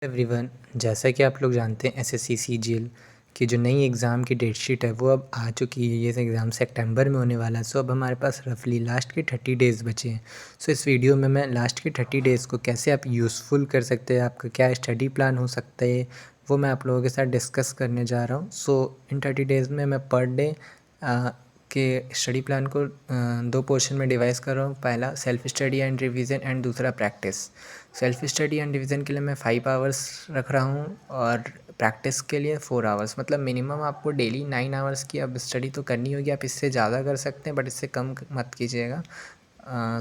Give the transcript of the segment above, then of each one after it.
Everyone, जैसा कि आप लोग जानते हैं एसएससी सीजीएल की जो नई एग्ज़ाम की डेट शीट है वो अब आ चुकी है। ये एग्ज़ाम सितंबर में होने वाला है। सो अब हमारे पास रफली लास्ट के 30 डेज़ बचे हैं। सो इस वीडियो में मैं लास्ट के 30 डेज़ को कैसे आप यूज़फुल कर सकते हैं, आपका क्या स्टडी प्लान हो सकता है, वो मैं आप लोगों के साथ डिस्कस करने जा रहा हूँ। सो इन 30 डेज़ में मैं पर डे के स्टडी प्लान को दो पोर्शन में डिवाइस कर रहा हूँ। पहला self study and revision and दूसरा practice. Self study and revision के लिए मैं 5 आवर्स रख रहा हूँ और प्रैक्टिस के लिए 4 आवर्स। मतलब मिनिमम आपको डेली 9 आवर्स की अब स्टडी तो करनी होगी। आप इससे ज़्यादा कर सकते हैं बट इससे कम मत कीजिएगा।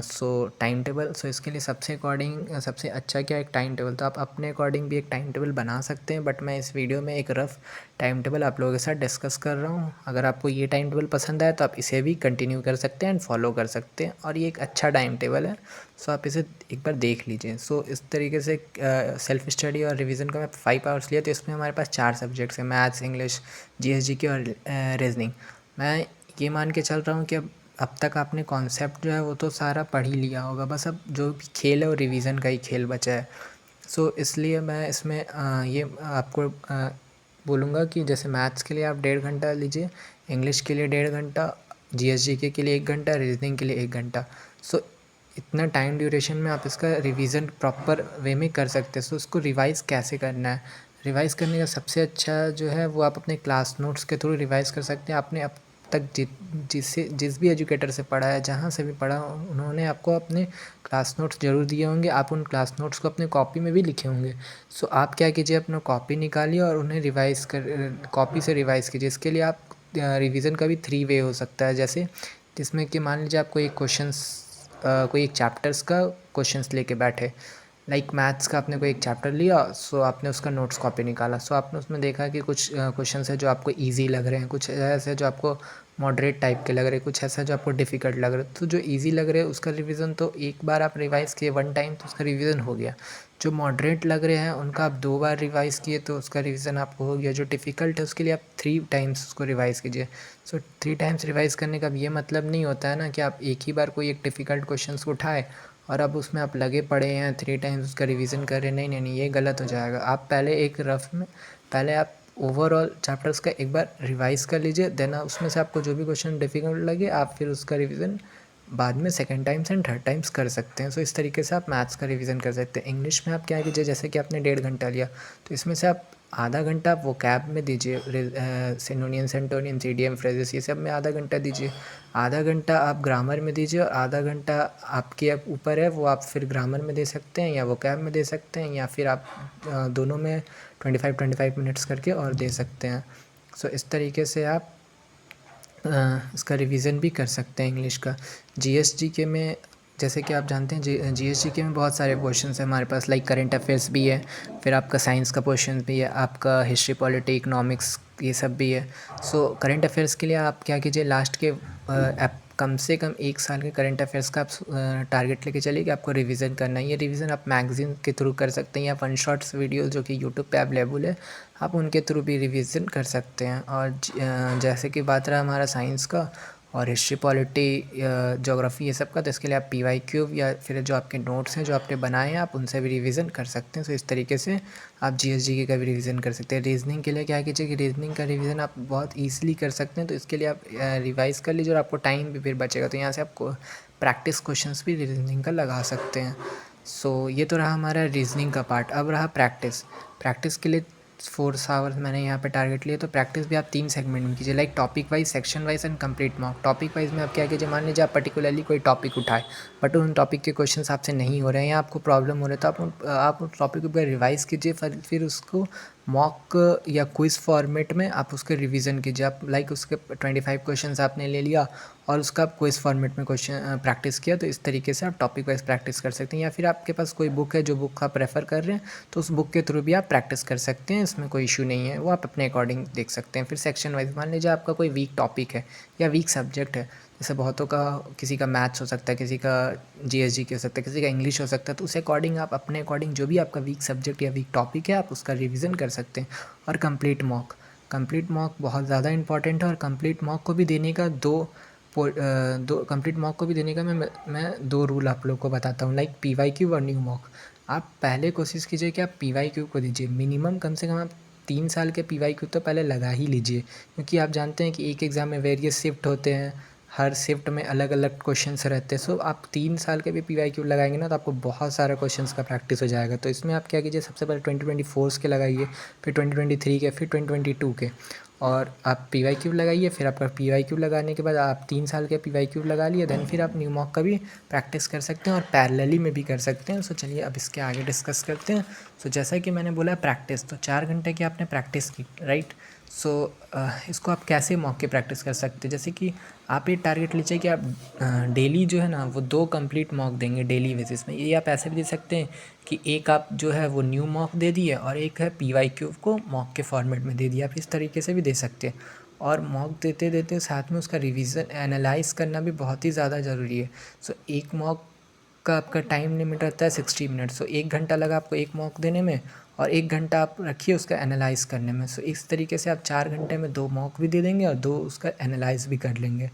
सो टाइम टेबल, सो इसके लिए सबसे अच्छा क्या है, एक टाइम टेबल। तो आप अपने अकॉर्डिंग भी एक टाइम टेबल बना सकते हैं बट मैं इस वीडियो में एक रफ़ टाइम टेबल आप लोगों के साथ डिस्कस कर रहा हूँ। अगर आपको ये टाइम टेबल पसंद आए तो आप इसे भी कंटिन्यू कर सकते हैं एंड फॉलो कर सकते हैं और ये एक अच्छा टाइम टेबल है। सो आप इसे एक बार देख लीजिए। सो इस तरीके से सेल्फ स्टडी और रिवीजन का मैं 5 आवर्स लिया। तो इसमें हमारे पास 4 सब्जेक्ट्स हैं, मैथ्स, इंग्लिश, जीएसजीके और रीजनिंग। मैं ये मान के चल रहा हूँ कि अब तक आपने कॉन्सेप्ट जो है वो तो सारा पढ़ ही लिया होगा। बस अब जो भी खेल है वो रिवीजन का ही खेल बचा है। सो इसलिए मैं इसमें ये आपको बोलूँगा कि जैसे मैथ्स के लिए आप 1.5 घंटा लीजिए, इंग्लिश के लिए 1.5 घंटा, जीएसजीके के लिए 1 घंटा, रीजनिंग के लिए 1 घंटा। सो इतना टाइम ड्यूरेशन में आप इसका रिवीजन प्रॉपर वे में कर सकते हैं। सो इसको रिवाइज़ कैसे करना है, रिवाइज़ करने का सबसे अच्छा जो है वो आप अपने क्लास नोट्स के थ्रू रिवाइज़ कर सकते हैं। आपने अब तक जिस भी एजुकेटर से पढ़ा है, जहाँ से भी पढ़ा, उन्होंने आपको अपने क्लास नोट्स ज़रूर दिए होंगे। आप उन क्लास नोट्स को अपने कॉपी में भी लिखे होंगे। सो आप क्या कीजिए, अपना कॉपी निकालिए और उन्हें कॉपी से रिवाइज़ कीजिए। इसके लिए आप रिवीजन का भी 3 वे हो सकता है। जैसे जिसमें कि मान लीजिए आप कोई एक चैप्टर्स का क्वेश्चंस लेके बैठे, लाइक मैथ्स का आपने कोई एक चैप्टर लिया। सो आपने उसका नोट्स कॉपी निकाला। सो आपने उसमें देखा कि कुछ क्वेश्चंस है जो आपको इजी लग रहे हैं, कुछ ऐसे जो आपको मॉडरेट टाइप के लग रहे हैं, कुछ ऐसा जो आपको डिफ़िकल्ट लग रहा है। तो जो इजी लग रहे हैं उसका रिवीजन तो एक बार आप रिवाइज़ किए 1 टाइम तो उसका रिवीजन हो गया। जो मॉडरेट लग रहे हैं उनका आप 2 बार रिवाइज़ किए तो उसका रिवीजन आपको हो गया। जो डिफ़िकल्ट है उसके लिए आप 3 टाइम्स उसको रिवाइज़ कीजिए। सो 3 टाइम्स रिवाइज़ करने का अब ये मतलब नहीं होता है ना कि आप एक ही बार कोई एक डिफ़िकल्ट क्वेश्चंस को उठाए और अब उसमें आप लगे पड़े हैं 3 टाइम्स उसका रिवीजन कर रहे हैं। नहीं नहीं नहीं, ये गलत हो जाएगा। आप पहले एक रफ में पहले आप ओवरऑल चैप्टर्स का एक बार रिवाइज़ कर लीजिए, देन उसमें से आपको जो भी क्वेश्चन डिफ़िकल्ट लगे आप फिर उसका रिवीजन बाद में second times and third times कर सकते हैं। सो इस तरीके से आप मैथ्स का रिवीजन कर सकते हैं। इंग्लिश में आप क्या कीजिए, जैसे कि आपने 1.5 घंटा लिया तो इसमें से आप आधा घंटा आप वोकैब में दीजिए। सिनोनियम्स, एंटोनियम्स, इडियम, फ्रेजेस, ये सब में आधा घंटा दीजिए। आधा घंटा आप ग्रामर में दीजिए और आधा घंटा आपके ऊपर है, वो आप फिर ग्रामर में दे सकते हैं या वोकैब में दे सकते हैं या फिर आप दोनों में 25-25 मिनट्स करके और दे सकते हैं। सो इस तरीके से आप इसका रिवीजन भी कर सकते हैं इंग्लिश का। जीएसजीके में जैसे कि आप जानते हैं जीएसजीके में बहुत सारे क्वेश्चंस हैं हमारे पास, लाइक करंट अफेयर्स भी है, फिर आपका साइंस का क्वेश्चन भी है, आपका हिस्ट्री, पॉलिटी, इकोनॉमिक्स, ये सब भी है। सो करंट अफेयर्स के लिए आप क्या कीजिए, लास्ट के कम से कम 1 साल के करंट अफेयर्स का आप टारगेट लेके चलिए कि आपको रिवीजन करना है। ये रिवीजन आप मैगजीन के थ्रू कर सकते हैं या वन शॉट्स वीडियो जो कि यूट्यूब पे अवेलेबल है, आप उनके थ्रू भी रिवीजन कर सकते हैं। और जैसे कि बात रहा हमारा साइंस का और हिस्ट्री, पॉलिटी, ज्योग्राफी, ये सब का, तो इसके लिए आप पीवाईक्यू या फिर जो आपके नोट्स हैं जो आपने बनाए हैं आप उनसे भी रिवीजन कर सकते हैं। सो इस तरीके से आप जीएसजीके का भी रिवीजन कर सकते हैं। रीजनिंग के लिए क्या कीजिए कि रीजनिंग का रिवीजन आप बहुत ईजिली कर सकते हैं। तो इसके लिए आप रिवाइज़ कर लीजिए और आपको टाइम भी फिर बचेगा। तो यहाँ से आपको प्रैक्टिस क्वेश्चंस भी रीजनिंग का लगा सकते हैं। सो ये तो रहा हमारा रीजनिंग का पार्ट। अब रहा प्रैक्टिस। प्रैक्टिस के लिए 4 आवर्स मैंने यहाँ पे टारगेट लिया। तो प्रैक्टिस भी आप 3 सेगमेंट में कीजिए, like topic wise, section wise and complete mock. Topic wise में आप क्या कीजिए, मान लीजिए आप पर्टिकुलरली कोई टॉपिक उठाए बट उन टॉपिक के क्वेश्चंस आपसे नहीं हो रहे हैं या आपको प्रॉब्लम हो रहा है, तो आप उस टॉपिक को रिवाइज़ कीजिए, फिर उसको मॉक या क्विज़ फॉर्मेट में आप उसके रिवीजन कीजिए। आप लाइक उसके 25 क्वेश्चंस आपने ले लिया और उसका आप क्विज़ फॉर्मेट में क्वेश्चन प्रैक्टिस किया। तो इस तरीके से आप टॉपिक वाइज प्रैक्टिस कर सकते हैं। या फिर आपके पास कोई बुक है जो बुक आप रेफ़र कर रहे हैं तो उस बुक के थ्रू भी आप प्रैक्टिस कर सकते हैं, इसमें कोई इशू नहीं है, वो आप अपने अकॉर्डिंग देख सकते हैं। फिर सेक्शन वाइज, मान लीजिए आपका कोई वीक टॉपिक है या वीक सब्जेक्ट है, जैसे बहुतों का, किसी का मैथ्स हो सकता है, किसी का जीएसजीके हो सकता है, किसी का इंग्लिश हो सकता है, तो उस अकॉर्डिंग आप अपने अकॉर्डिंग जो भी आपका वीक सब्जेक्ट या वीक टॉपिक है आप उसका रिवीजन कर सकते हैं। और कंप्लीट मॉक बहुत ज़्यादा इंपॉर्टेंट है। और कंप्लीट मॉक को भी देने का कंप्लीट मॉक को भी देने का मैं 2 रूल आप लोग को बताता हूँ, लाइक पीवाईक्यू और न्यू मॉक। आप पहले कोशिश कीजिए कि आप पीवाईक्यू को दीजिए, मिनिमम कम से कम आप 3 साल के पीवाईक्यू तो पहले लगा ही लीजिए, क्योंकि आप जानते हैं कि एक एग्ज़ाम में वेरियस शिफ्ट होते हैं, हर शिफ्ट में अलग अलग क्वेश्चंस रहते हैं। सो आप 3 साल के भी पीवाईक्यू लगाएंगे ना, तो आपको बहुत सारा क्वेश्चंस का प्रैक्टिस हो जाएगा। तो इसमें आप क्या कीजिए, सबसे पहले 2024 के लगाइए, फिर 2023 के, फिर 2022 के, और आप पीवाईक्यू लगाइए। फिर आपका पीवाईक्यू लगाने के बाद आप 3 साल के पीवाईक्यू लगा लिए, देन फिर आप न्यू मॉक का भी प्रैक्टिस कर सकते हैं और पैरेलली में भी कर सकते हैं। सो चलिए अब इसके आगे डिस्कस करते हैं। सो जैसा कि मैंने बोला प्रैक्टिस, तो 4 घंटे की आपने प्रैक्टिस की, राइट। सो इसको आप कैसे मॉक की प्रैक्टिस कर सकते हैं, जैसे कि आप ये टारगेट लीजिए कि आप डेली जो है ना वो 2 कंप्लीट मॉक देंगे डेली बेसिस में। ये आप ऐसे भी दे सकते हैं कि एक आप जो है वो न्यू मॉक दे दिए और एक है पीवाईक्यू को मॉक के फॉर्मेट में दे दिया। आप इस तरीके से भी दे सकते हैं। और मॉक देते देते साथ में उसका रिवीजन एनालाइज करना भी बहुत ही ज़्यादा ज़रूरी है। सो एक मॉक का आपका टाइम लिमिट रहता है 60 मिनट। सो 1 घंटा लगा आपको एक मॉक देने में और 1 घंटा आप रखिए उसका एनालाइज़ करने में। सो इस तरीके से आप 4 घंटे में 2 मॉक भी दे देंगे और 2 उसका एनालाइज़ भी कर लेंगे।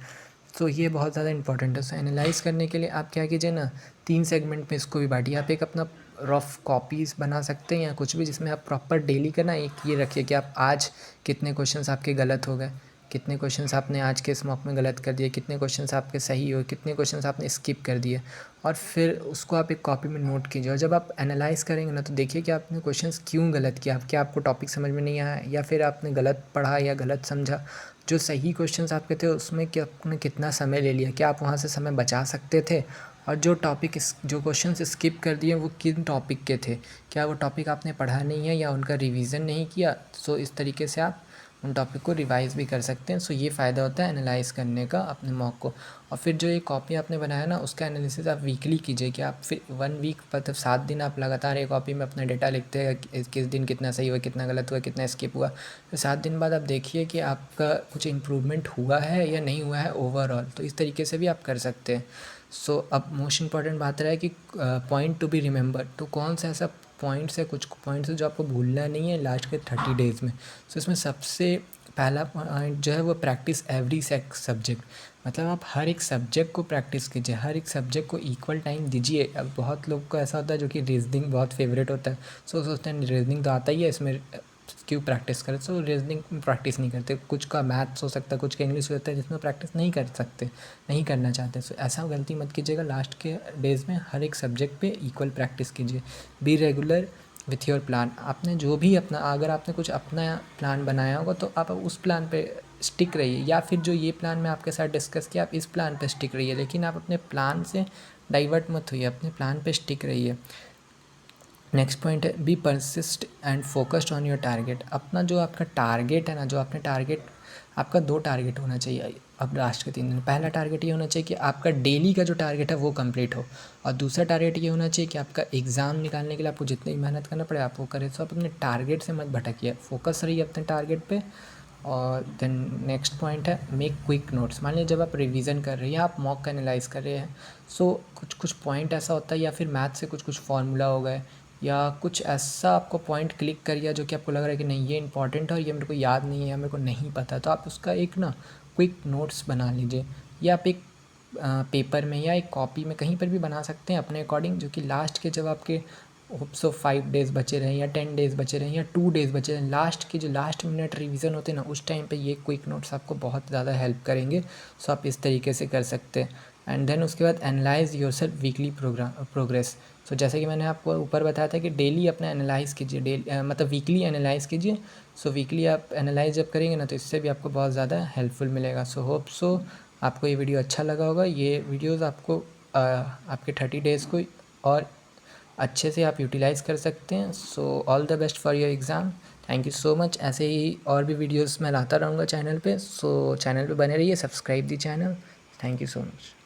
तो ये बहुत ज़्यादा इंपॉर्टेंट है। सो एनालाइज़ करने के लिए आप क्या कीजिए ना, 3 सेगमेंट में इसको भी बांटिए। आप एक अपना रफ कॉपीज़ बना सकते हैं या कुछ भी, जिसमें आप प्रॉपर डेली का ना एक ये रखिए कि आप आज कितने क्वेश्चंस आपके गलत हो गए, कितने क्वेश्चंस आपने आज के इस मॉक में गलत कर दिए, कितने क्वेश्चंस आपके सही हुए, कितने क्वेश्चंस आपने स्किप कर दिए, और फिर उसको आप एक कॉपी में नोट कीजिए। और जब आप एनालाइज़ करेंगे ना, तो देखिए कि आपने क्वेश्चंस क्यों गलत किया, क्या आपको टॉपिक समझ में नहीं आया, या फिर आपने गलत पढ़ा या गलत समझा। जो सही क्वेश्चंस आपके थे उसमें कि आपने कितना समय ले लिया, क्या आप वहाँ से समय बचा सकते थे, और जो क्वेश्चंस स्किप कर दिए वो किन टॉपिक के थे, क्या वो टॉपिक आपने पढ़ा नहीं है या उनका रिवीजन नहीं किया। सो इस तरीके से आप उन टॉपिक को रिवाइज़ भी कर सकते हैं। सो ये फ़ायदा होता है एनालाइज़ करने का अपने मॉक को। और फिर जो ये कॉपी आपने बनाया ना, उसका एनालिसिस आप वीकली कीजिए, कि आप फिर 1 वीक मतलब 7 दिन आप लगातार एक कॉपी में अपना डेटा लिखते हैं, किस दिन कितना सही हुआ, कितना गलत हुआ, कितना स्किप हुआ। फिर 7 दिन बाद आप देखिए कि आपका कुछ इम्प्रूवमेंट हुआ है या नहीं हुआ है ओवरऑल। तो इस तरीके से भी आप कर सकते हैं। सो अब मोस्ट इम्पॉर्टेंट बात रहा है कि पॉइंट टू बी रिमेंबर, तो कौन सा ऐसा पॉइंट्स है, कुछ पॉइंट्स है जो आपको भूलना नहीं है लास्ट के 30 डेज़ में। सो इसमें सबसे पहला पॉइंट जो है वो प्रैक्टिस एवरी सब्जेक्ट, मतलब आप हर एक सब्जेक्ट को प्रैक्टिस कीजिए, हर एक सब्जेक्ट को इक्वल टाइम दीजिए। अब बहुत लोग को ऐसा होता है जो कि रीजनिंग बहुत फेवरेट होता है, सो सोचते हैं रीजनिंग तो आता ही है, इसमें क्यों प्रैक्टिस करें। सो रीजनिंग में प्रैक्टिस नहीं करते, कुछ का मैथ्स हो सकता है, कुछ का इंग्लिश हो सकता है, जिसमें प्रैक्टिस नहीं कर सकते, नहीं करना चाहते। सो ऐसा गलती मत कीजिएगा, लास्ट के डेज़ में हर एक सब्जेक्ट पे इक्वल प्रैक्टिस कीजिए। Be regular with your plan, आपने जो भी अपना, अगर आपने कुछ अपना प्लान बनाया होगा तो आप उस प्लान पे स्टिक रहिए, या फिर जो ये प्लान मैं आपके साथ डिस्कस किया आप इस प्लान पे स्टिक रहिए, लेकिन आप अपने प्लान से डाइवर्ट मत होइए, अपने प्लान पे स्टिक रहिए। नेक्स्ट पॉइंट है be persist and focused on your target. अपना जो आपका टारगेट है ना, जो आपने टारगेट, आपका 2 टारगेट होना चाहिए अब लास्ट के 3 दिन। पहला टारगेट ये होना चाहिए कि आपका डेली का जो टारगेट है वो कंप्लीट हो, और दूसरा टारगेट ये होना चाहिए कि आपका एग्ज़ाम निकालने के लिए आपको जितनी मेहनत करना पड़े आप वो करें। तो आप अपने टारगेट से मत भटकिए, फोकस रहिए अपने टारगेट पे। और देन नेक्स्ट पॉइंट है मेक क्विक नोट्स। मान लीजिए जब आप रिवीजन कर रहे हैं या आप मॉक एनालाइज कर रहे हैं, सो कुछ कुछ पॉइंट ऐसा होता है, या फिर मैथ से कुछ कुछ फार्मूला हो गए, या कुछ ऐसा आपको पॉइंट क्लिक कर गया जो कि आपको लग रहा है कि नहीं ये इंपॉर्टेंट है और ये मेरे को याद नहीं है या मेरे को नहीं पता, तो आप उसका एक ना क्विक नोट्स बना लीजिए, या आप एक पेपर में या एक कॉपी में कहीं पर भी बना सकते हैं अपने अकॉर्डिंग, जो कि लास्ट के जब आपके होप्स ऑफ 5 डेज़ बचे रहें या 10 डेज़ बचे रहें या 2 डेज़ बचे रहें, लास्ट के जो लास्ट मिनट रिवीजन होते हैं ना, उस टाइम पे ये क्विक नोट्स आपको बहुत ज़्यादा हेल्प करेंगे। सो आप इस तरीके से कर सकते हैं। एंड देन उसके बाद एनालाइज योरसेल्फ वीकली प्रोग्रेस। सो जैसे कि मैंने आपको ऊपर बताया था कि डेली अपना एनालाइज कीजिए, मतलब वीकली एनालाइज कीजिए। सो वीकली आप एनालाइज जब करेंगे ना, तो इससे भी आपको बहुत ज़्यादा हेल्पफुल मिलेगा। सो होप सो आपको ये वीडियो अच्छा लगा होगा। ये वीडियोज़ आपको आपके 30 डेज़ को और अच्छे से आप यूटिलाइज़ कर सकते हैं। So all the best for your exam. Thank you so much. ऐसे ही और भी वीडियोस मैं लाता रहूँगा चैनल पे, सो चैनल पे बने रहिए, subscribe the channel. Thank you so much.